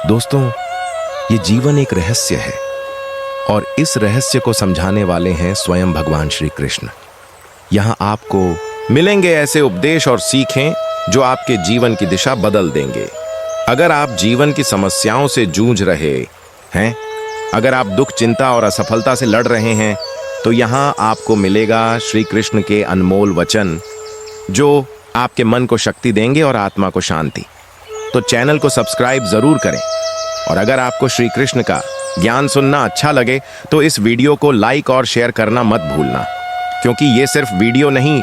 दोस्तों, ये जीवन एक रहस्य है और इस रहस्य को समझाने वाले हैं स्वयं भगवान श्री कृष्ण। यहाँ आपको मिलेंगे ऐसे उपदेश और सीखें जो आपके जीवन की दिशा बदल देंगे। अगर आप जीवन की समस्याओं से जूझ रहे हैं, अगर आप दुख, चिंता और असफलता से लड़ रहे हैं, तो यहाँ आपको मिलेगा श्री कृष्ण के अनमोल वचन जो आपके मन को शक्ति देंगे और आत्मा को शांति। तो चैनल को सब्सक्राइब जरूर करें और अगर आपको श्री कृष्ण का ज्ञान सुनना अच्छा लगे तो इस वीडियो को लाइक और शेयर करना मत भूलना, क्योंकि ये सिर्फ वीडियो नहीं,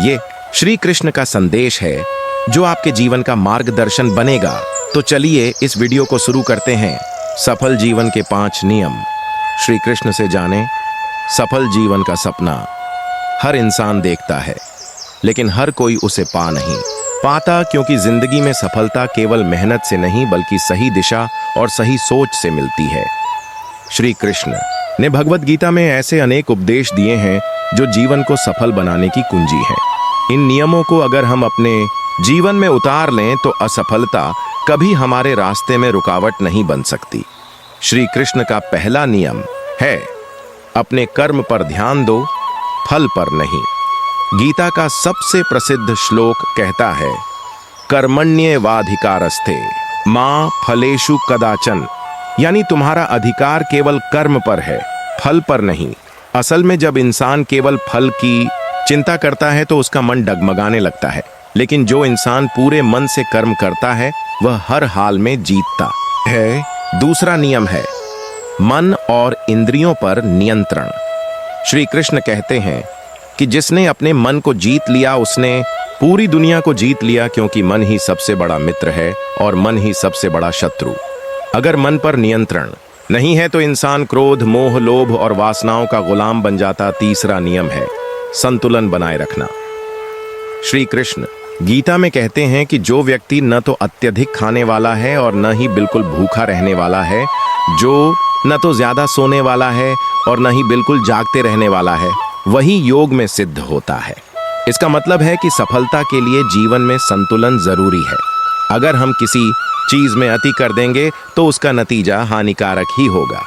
ये श्री कृष्ण का संदेश है जो आपके जीवन का मार्गदर्शन बनेगा। तो चलिए इस वीडियो को शुरू करते हैं। सफल जीवन के 5 नियम श्री कृष्ण से जानें। सफल जीवन का सपना हर इंसान देखता है, लेकिन हर कोई उसे पा नहीं पाता, क्योंकि जिंदगी में सफलता केवल मेहनत से नहीं बल्कि सही दिशा और सही सोच से मिलती है। श्री कृष्ण ने भगवत गीता में ऐसे अनेक उपदेश दिए हैं जो जीवन को सफल बनाने की कुंजी है। इन नियमों को अगर हम अपने जीवन में उतार लें तो असफलता कभी हमारे रास्ते में रुकावट नहीं बन सकती। श्री कृष्ण का पहला नियम है, अपने कर्म पर ध्यान दो, फल पर नहीं। गीता का सबसे प्रसिद्ध श्लोक कहता है, कर्मण्येवाधिकारस्ते मां फलेषु कदाचन, यानी तुम्हारा अधिकार केवल कर्म पर है, फल पर नहीं। असल में जब इंसान केवल फल की चिंता करता है तो उसका मन डगमगाने लगता है, लेकिन जो इंसान पूरे मन से कर्म करता है वह हर हाल में जीतता है। दूसरा नियम है, मन और इंद्रियों पर नियंत्रण। श्री कृष्ण कहते हैं कि जिसने अपने मन को जीत लिया उसने पूरी दुनिया को जीत लिया, क्योंकि मन ही सबसे बड़ा मित्र है और मन ही सबसे बड़ा शत्रु। अगर मन पर नियंत्रण नहीं है तो इंसान क्रोध, मोह, लोभ और वासनाओं का गुलाम बन जाता। तीसरा नियम है, संतुलन बनाए रखना। श्री कृष्ण गीता में कहते हैं कि जो व्यक्ति न तो अत्यधिक खाने वाला है और न ही बिल्कुल भूखा रहने वाला है, जो न तो ज्यादा सोने वाला है और न ही बिल्कुल जागते रहने वाला है, वही योग में सिद्ध होता है। इसका मतलब है कि सफलता के लिए जीवन में संतुलन जरूरी है। अगर हम किसी चीज में अति कर देंगे तो उसका नतीजा हानिकारक ही होगा।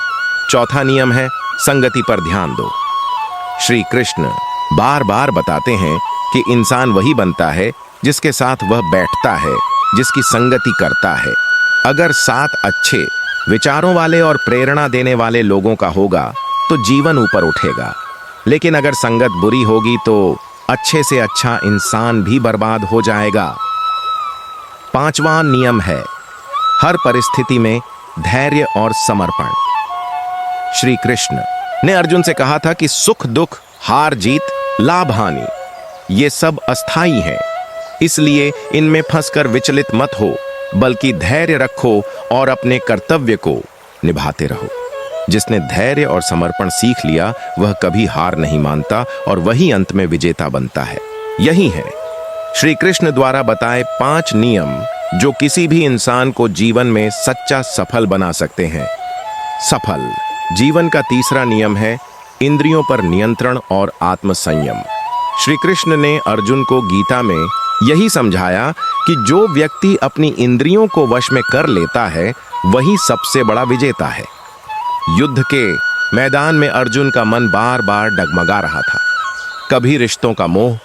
चौथा नियम है, संगति पर ध्यान दो। श्री कृष्ण बार बार बताते हैं कि इंसान वही बनता है जिसके साथ वह बैठता है, जिसकी संगति करता है। अगर साथ अच्छे विचारों वाले और प्रेरणा देने वाले लोगों का होगा तो जीवन ऊपर उठेगा, लेकिन अगर संगत बुरी होगी तो अच्छे से अच्छा इंसान भी बर्बाद हो जाएगा। पांचवा नियम है, हर परिस्थिति में धैर्य और समर्पण। श्री कृष्ण ने अर्जुन से कहा था कि सुख दुख, हार जीत, लाभ हानि ये सब अस्थाई है, इसलिए इनमें फंसकर विचलित मत हो, बल्कि धैर्य रखो और अपने कर्तव्य को निभाते रहो। जिसने धैर्य और समर्पण सीख लिया वह कभी हार नहीं मानता और वही अंत में विजेता बनता है। यही है श्री कृष्ण द्वारा बताए 5 नियम जो किसी भी इंसान को जीवन में सच्चा सफल बना सकते हैं। सफल जीवन का तीसरा नियम है, इंद्रियों पर नियंत्रण और आत्मसंयम। श्री कृष्ण ने अर्जुन को गीता में यही समझाया कि जो व्यक्ति अपनी इंद्रियों को वश में कर लेता है वही सबसे बड़ा विजेता है। युद्ध के मैदान में अर्जुन का मन बार बार डगमगा रहा था। कभी रिश्तों का मोह,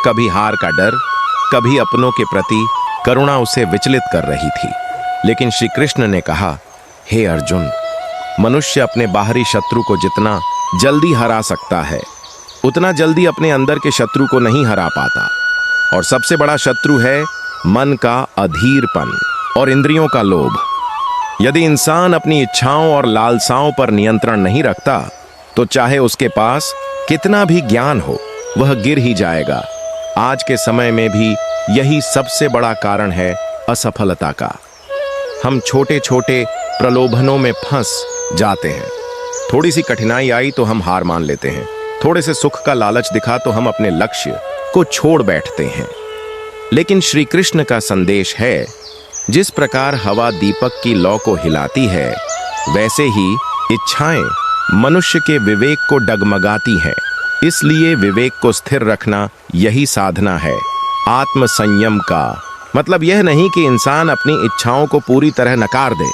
कभी हार का डर, कभी अपनों के प्रति करुणा उसे विचलित कर रही थी। लेकिन श्री कृष्ण ने कहा, हे अर्जुन, मनुष्य अपने बाहरी शत्रु को जितना जल्दी हरा सकता है उतना जल्दी अपने अंदर के शत्रु को नहीं हरा पाता। और सबसे बड़ा शत्रु है मन का अधीरपन और इंद्रियों का लोभ। यदि इंसान अपनी इच्छाओं और लालसाओं पर नियंत्रण नहीं रखता तो चाहे उसके पास कितना भी ज्ञान हो वह गिर ही जाएगा। आज के समय में भी यही सबसे बड़ा कारण है असफलता का। हम छोटे छोटे प्रलोभनों में फंस जाते हैं। थोड़ी सी कठिनाई आई तो हम हार मान लेते हैं, थोड़े से सुख का लालच दिखा तो हम अपने लक्ष्य को छोड़ बैठते हैं। लेकिन श्री कृष्ण का संदेश है, जिस प्रकार हवा दीपक की लौ को हिलाती है वैसे ही इच्छाएं मनुष्य के विवेक को डगमगाती हैं। इसलिए विवेक को स्थिर रखना यही साधना है। आत्म संयम का मतलब यह नहीं कि इंसान अपनी इच्छाओं को पूरी तरह नकार दे,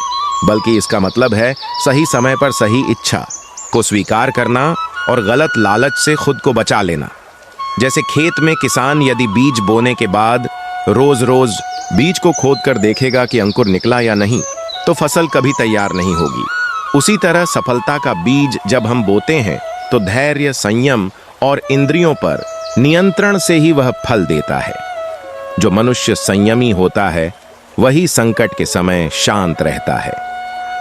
बल्कि इसका मतलब है सही समय पर सही इच्छा को स्वीकार करना और गलत लालच से खुद को बचा लेना। जैसे खेत में किसान यदि बीज बोने के बाद रोज रोज बीज को खोद कर देखेगा कि अंकुर निकला या नहीं, तो फसल कभी तैयार नहीं होगी। उसी तरह सफलता का बीज जब हम बोते हैं तो धैर्य, संयम और इंद्रियों पर नियंत्रण से ही वह फल देता है। जो मनुष्य संयमी होता है वही संकट के समय शांत रहता है,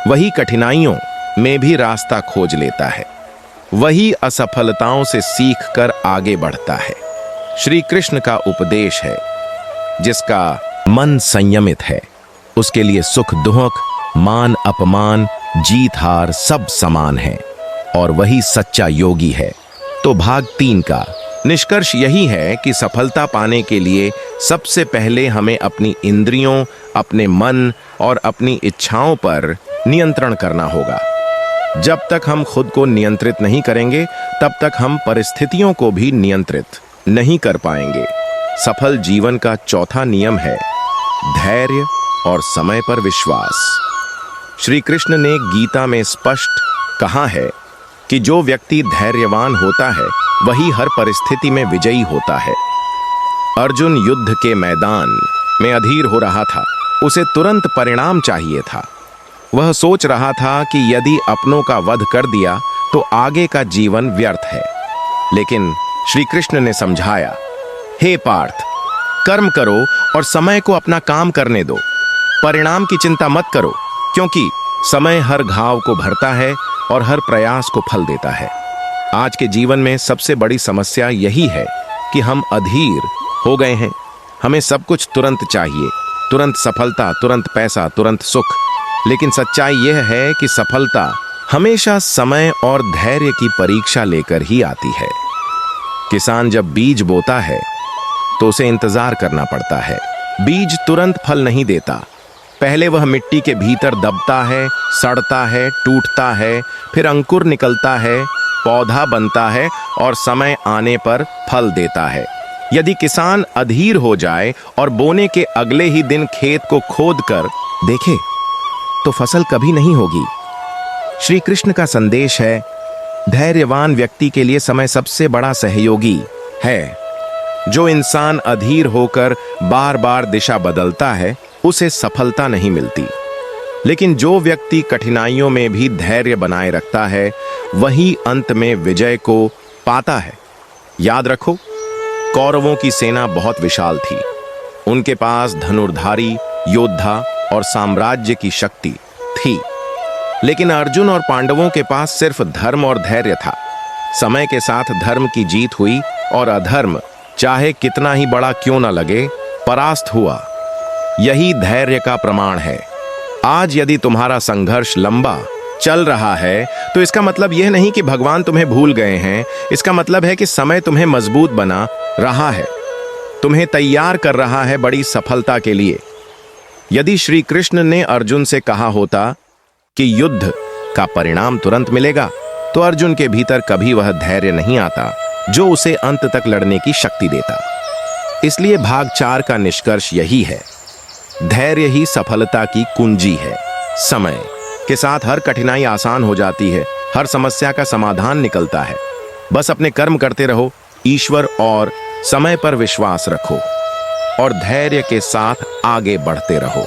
वही कठिनाइयों में भी रास्ता खोज लेता है, वही असफलताओं से सीख कर आगे बढ़ता है। श्री कृष्ण का उपदेश है, जिसका मन संयमित है उसके लिए सुख दुख, मान अपमान, जीत हार सब समान है, और वही सच्चा योगी है। तो भाग 3 का निष्कर्ष यही है कि सफलता पाने के लिए सबसे पहले हमें अपनी इंद्रियों, अपने मन और अपनी इच्छाओं पर नियंत्रण करना होगा। जब तक हम खुद को नियंत्रित नहीं करेंगे तब तक हम परिस्थितियों को भी नियंत्रित नहीं कर पाएंगे। सफल जीवन का चौथा नियम है धैर्य और समय पर विश्वास। श्री कृष्ण ने गीता में स्पष्ट कहा है कि जो व्यक्ति धैर्यवान होता है वही हर परिस्थिति में विजयी होता है। अर्जुन युद्ध के मैदान में अधीर हो रहा था, उसे तुरंत परिणाम चाहिए था। वह सोच रहा था कि यदि अपनों का वध कर दिया तो आगे का जीवन व्यर्थ है। लेकिन श्री कृष्ण ने समझाया, हे पार्थ, कर्म करो और समय को अपना काम करने दो। परिणाम की चिंता मत करो, क्योंकि समय हर घाव को भरता है और हर प्रयास को फल देता है। आज के जीवन में सबसे बड़ी समस्या यही है कि हम अधीर हो गए हैं। हमें सब कुछ तुरंत चाहिए, तुरंत सफलता, तुरंत पैसा, तुरंत सुख। लेकिन सच्चाई यह है कि सफलता हमेशा समय और धैर्य की परीक्षा लेकर ही आती है। किसान जब बीज बोता है तो उसे इंतजार करना पड़ता है। बीज तुरंत फल नहीं देता। पहले वह मिट्टी के भीतर दबता है, सड़ता है, टूटता है, फिर अंकुर निकलता है, पौधा बनता है और समय आने पर फल देता है। यदि किसान अधीर हो जाए और बोने के अगले ही दिन खेत को खोद कर देखे तो फसल कभी नहीं होगी। श्री कृष्ण का संदेश है, धैर्यवान व्यक्ति के लिए समय सबसे बड़ा सहयोगी है। जो इंसान अधीर होकर बार बार दिशा बदलता है उसे सफलता नहीं मिलती। लेकिन जो व्यक्ति कठिनाइयों में भी धैर्य बनाए रखता है वही अंत में विजय को पाता है। याद रखो, कौरवों की सेना बहुत विशाल थी। उनके पास धनुर्धारी, योद्धा और साम्राज्य की शक्ति थी। लेकिन अर्जुन और पांडवों के पास सिर्फ धर्म और धैर्य था। समय के साथ धर्म की जीत हुई और अधर्म, चाहे कितना ही बड़ा क्यों न लगे, परास्त हुआ। यही धैर्य का प्रमाण है। आज यदि तुम्हारा संघर्ष लंबा चल रहा है तो इसका मतलब यह नहीं कि भगवान तुम्हें भूल गए हैं। इसका मतलब है कि समय तुम्हें मजबूत बना रहा है, तुम्हें तैयार कर रहा है बड़ी सफलता के लिए। यदि श्री कृष्ण ने अर्जुन से कहा होता कि युद्ध का परिणाम तुरंत मिलेगा, तो अर्जुन के भीतर कभी वह धैर्य नहीं आता जो उसे अंत तक लड़ने की शक्ति देता। इसलिए भाग 4 का निष्कर्ष यही है, धैर्य ही सफलता की कुंजी है। समय के साथ हर कठिनाई आसान हो जाती है, हर समस्या का समाधान निकलता है। बस अपने कर्म करते रहो, ईश्वर और समय पर विश्वास रखो और धैर्य के साथ आगे बढ़ते रहो।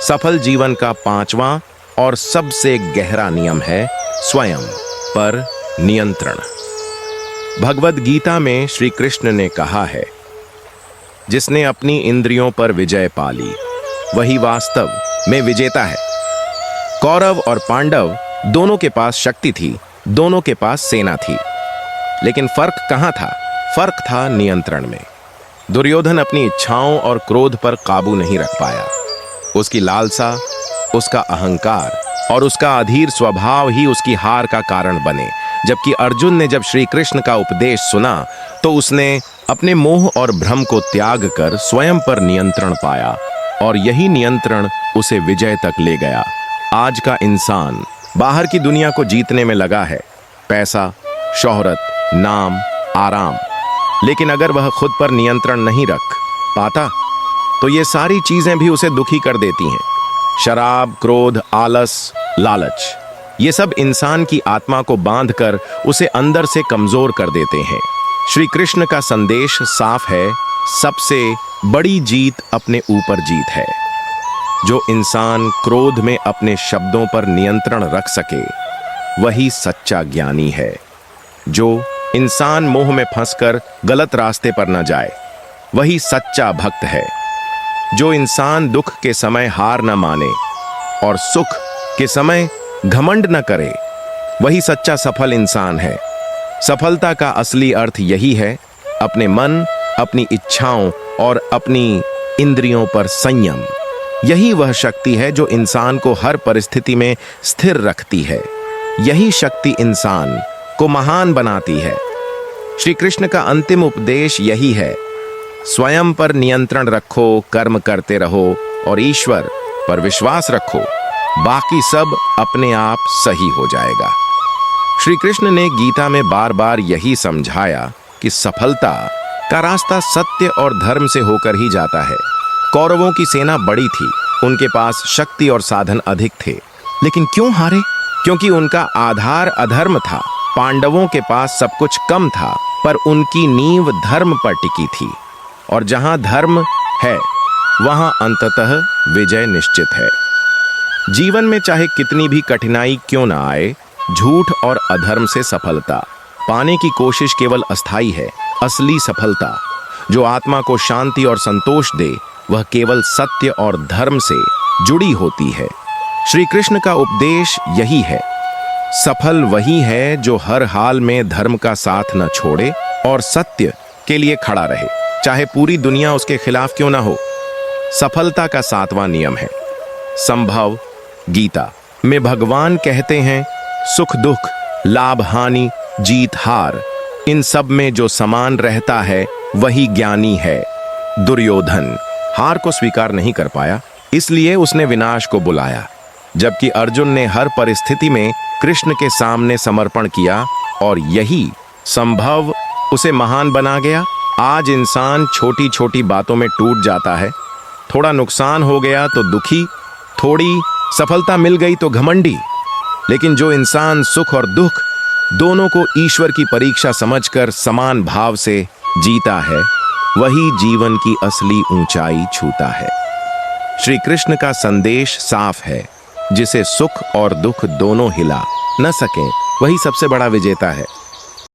सफल जीवन का 5वां और सबसे गहरा नियम है स्वयं पर नियंत्रण। भगवद गीता में श्री कृष्ण ने कहा है, जिसने अपनी इंद्रियों पर विजय पा ली वही वास्तव में विजेता है। कौरव और पांडव दोनों के पास शक्ति थी, दोनों के पास सेना थी, लेकिन फर्क कहां था? फर्क था नियंत्रण में। दुर्योधन अपनी इच्छाओं और क्रोध पर काबू नहीं रख पाया। उसकी लालसा, उसका अहंकार और उसका अधीर स्वभाव ही उसकी हार का कारण बने। जबकि अर्जुन ने जब श्री कृष्ण का उपदेश सुना तो उसने अपने मोह और भ्रम को त्याग कर स्वयं पर नियंत्रण पाया और यही नियंत्रण उसे विजय तक ले गया। आज का इंसान बाहर की दुनिया को जीतने में लगा है, पैसा, शोहरत, नाम, आराम। लेकिन अगर वह खुद पर नियंत्रण नहीं रख पाता तो ये सारी चीजें भी उसे दुखी कर देती हैं। शराब, क्रोध, आलस, लालच, ये सब इंसान की आत्मा को बांधकर उसे अंदर से कमजोर कर देते हैं। श्री कृष्ण का संदेश साफ है, सबसे बड़ी जीत अपने ऊपर जीत है। जो इंसान क्रोध में अपने शब्दों पर नियंत्रण रख सके वही सच्चा ज्ञानी है। जो इंसान मोह में फंसकर गलत रास्ते पर न जाए वही सच्चा भक्त है। जो इंसान दुख के समय हार न माने और सुख के समय घमंड न करे वही सच्चा सफल इंसान है। सफलता का असली अर्थ यही है, अपने मन, अपनी इच्छाओं और अपनी इंद्रियों पर संयम। यही वह शक्ति है जो इंसान को हर परिस्थिति में स्थिर रखती है। यही शक्ति इंसान को महान बनाती है। श्री कृष्ण का अंतिम उपदेश यही है, स्वयं पर नियंत्रण रखो, कर्म करते रहो और ईश्वर पर विश्वास रखो, बाकी सब अपने आप सही हो जाएगा। श्री कृष्ण ने गीता में बार बार यही समझाया कि सफलता का रास्ता सत्य और धर्म से होकर ही जाता है। कौरवों की सेना बड़ी थी, उनके पास शक्ति और साधन अधिक थे, लेकिन क्यों हारे? क्योंकि उनका आधार अधर्म था। पांडवों के पास सब कुछ कम था, पर उनकी नींव धर्म पर टिकी थी, और जहां धर्म है वहां अंततः विजय निश्चित है। जीवन में चाहे कितनी भी कठिनाई क्यों ना आए, झूठ और अधर्म से सफलता पाने की कोशिश केवल अस्थाई है। असली सफलता जो आत्मा को शांति और संतोष दे वह केवल सत्य और धर्म से जुड़ी होती है। श्री कृष्ण का उपदेश यही है, सफल वही है जो हर हाल में धर्म का साथ न छोड़े और सत्य के लिए खड़ा रहे, चाहे पूरी दुनिया उसके खिलाफ क्यों ना हो। सफलता का 7वां नियम है संभव। गीता में भगवान कहते हैं, सुख दुख, लाभ हानि, जीत हार, इन सब में जो समान रहता है वही ज्ञानी है। दुर्योधन हार को स्वीकार नहीं कर पाया, इसलिए उसने विनाश को बुलाया, जबकि अर्जुन ने हर परिस्थिति में कृष्ण के सामने समर्पण किया और यही संभव उसे महान बना गया। आज इंसान छोटी छोटी बातों में टूट जाता है, थोड़ा नुकसान हो गया तो दुखी, थोड़ी सफलता मिल गई तो घमंडी। लेकिन जो इंसान सुख और दुख दोनों को ईश्वर की परीक्षा समझकर समान भाव से जीता है वही जीवन की असली ऊंचाई छूता है। श्री कृष्ण का संदेश साफ है, जिसे सुख और दुख दोनों हिला न सकें वही सबसे बड़ा विजेता है।